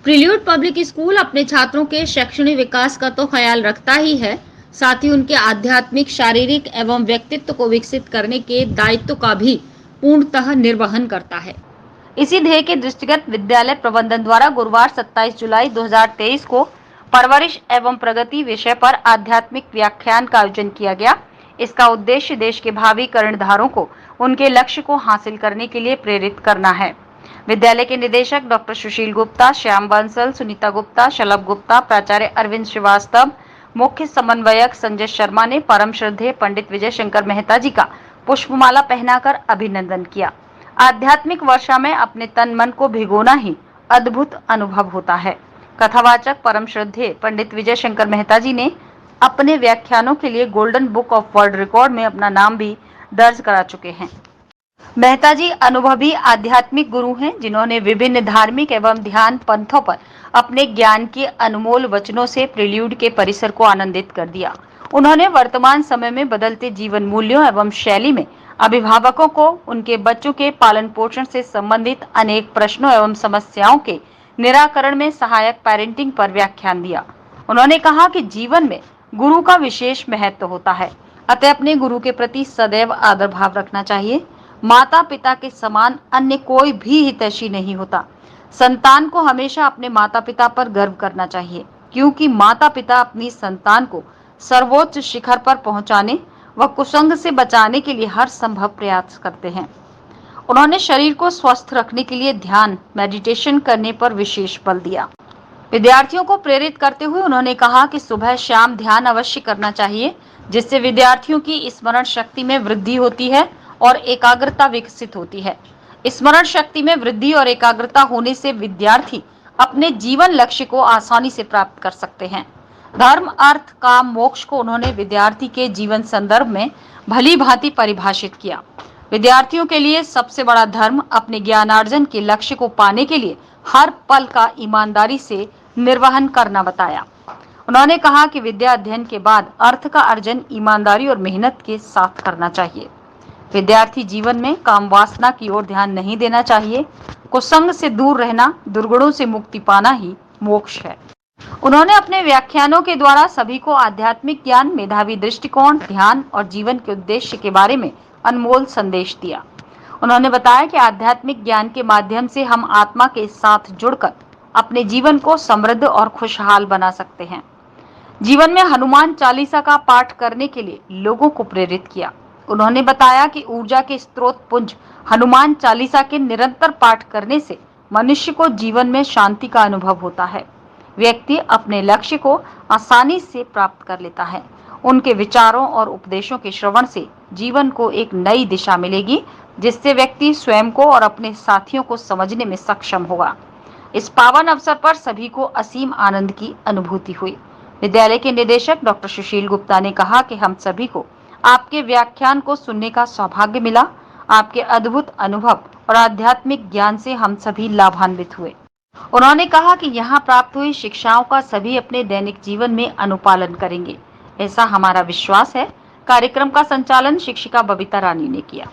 Prelude public school अपने छात्रों के शैक्षणिक विकास का तो ख्याल रखता ही है, साथ ही उनके आध्यात्मिक, शारीरिक एवं व्यक्तित्व को विकसित करने के दायित्व का भी पूर्णतः निर्वहन करता है। इसी ध्येय के दृष्टिगत विद्यालय प्रबंधन द्वारा गुरुवार 27 जुलाई 2023 को परवरिश एवं प्रगति विषय पर आध्यात्मिक व्याख्यान का आयोजन किया गया। इसका उद्देश्य देश के भावी कर्णधारों को उनके लक्ष्य को हासिल करने के लिए प्रेरित करना है। विद्यालय के निदेशक डॉक्टर सुशील गुप्ता, श्याम बंसल, सुनीता गुप्ता, शलभ गुप्ता, प्राचार्य अरविंद श्रीवास्तव, मुख्य समन्वयक संजय शर्मा ने परम श्रद्धेय पंडित विजय शंकर मेहता जी का पुष्पमाला पहनाकर अभिनंदन किया। आध्यात्मिक वर्षा में अपने तन मन को भिगोना ही अद्भुत अनुभव होता है। कथावाचक परम श्रद्धेय पंडित विजय शंकर मेहता जी ने अपने व्याख्यानों के लिए golden book of world record में अपना नाम भी दर्ज करा चुके हैं। मेहता जी अनुभवी आध्यात्मिक गुरु हैं, जिन्होंने विभिन्न धार्मिक एवं ध्यान पंथों पर अपने ज्ञान के अनमोल वचनों से प्रिल्यूड के परिसर को आनंदित कर दिया। उन्होंने वर्तमान समय में बदलते जीवन मूल्यों एवं शैली में अभिभावकों को उनके बच्चों के पालन पोषण से संबंधित अनेक प्रश्नों एवं समस्याओं के निराकरण में सहायक पेरेंटिंग पर व्याख्यान दिया। उन्होंने कहा कि जीवन में गुरु का विशेष महत्व होता है, अतः अपने गुरु के प्रति सदैव आदर भाव रखना चाहिए। माता पिता के समान अन्य कोई भी हितैषी नहीं होता। संतान को हमेशा अपने माता पिता पर गर्व करना चाहिए, क्योंकि माता पिता अपनी संतान को सर्वोच्च शिखर पर पहुंचाने व कुसंग से बचाने के लिए हर संभव प्रयास करते हैं। उन्होंने शरीर को स्वस्थ रखने के लिए ध्यान, मेडिटेशन करने पर विशेष बल दिया। विद्यार्थियों को प्रेरित करते हुए उन्होंने कहा कि सुबह शाम ध्यान अवश्य करना चाहिए, जिससे विद्यार्थियों की स्मरण शक्ति में वृद्धि होती है और एकाग्रता विकसित होती है। स्मरण शक्ति में वृद्धि और एकाग्रता होने से विद्यार्थी अपने जीवन लक्ष्य को आसानी से प्राप्त कर सकते हैं। धर्म, अर्थ, काम, मोक्ष को उन्होंने विद्यार्थी के जीवन संदर्भ में भली भांति परिभाषित किया। विद्यार्थियों के लिए सबसे बड़ा धर्म अपने ज्ञानार्जन के लक्ष्य को पाने के लिए हर पल का ईमानदारी से निर्वहन करना बताया। उन्होंने कहा कि विद्या अध्ययन के बाद अर्थ का अर्जन ईमानदारी और मेहनत के साथ करना चाहिए। विद्यार्थी जीवन में काम वासना की ओर ध्यान नहीं देना चाहिए। कुसंग से दूर रहना, दुर्गुणों से मुक्ति पाना ही मोक्ष है। उन्होंने अपने व्याख्यानों के द्वारा सभी को आध्यात्मिक ज्ञान, मेधावी दृष्टिकोण, ध्यान और जीवन के उद्देश्य के बारे में अनमोल संदेश दिया। उन्होंने बताया कि आध्यात्मिक ज्ञान के माध्यम से हम आत्मा के साथ जुड़कर अपने जीवन को समृद्ध और खुशहाल बना सकते हैं। जीवन में हनुमान चालीसा का पाठ करने के लिए लोगों को प्रेरित किया। उन्होंने बताया कि ऊर्जा के स्रोत पुंज हनुमान चालीसा के निरंतर पाठ करने से मनुष्य को जीवन में शांति का अनुभव होता है। व्यक्ति अपने लक्ष्य को आसानी से प्राप्त कर लेता है। उनके विचारों और उपदेशों के श्रवण से जीवन को एक नई दिशा मिलेगी, जिससे व्यक्ति स्वयं को और अपने साथियों को समझने में सक्षम होगा। इस पावन अवसर पर सभी को असीम आनंद की अनुभूति हुई। विद्यालय के निदेशक डॉक्टर सुशील गुप्ता ने कहा कि हम सभी को आपके व्याख्यान को सुनने का सौभाग्य मिला। आपके अद्भुत अनुभव और आध्यात्मिक ज्ञान से हम सभी लाभान्वित हुए। उन्होंने कहा कि यहाँ प्राप्त हुई शिक्षाओं का सभी अपने दैनिक जीवन में अनुपालन करेंगे, ऐसा हमारा विश्वास है। कार्यक्रम का संचालन शिक्षिका बबीता रानी ने किया।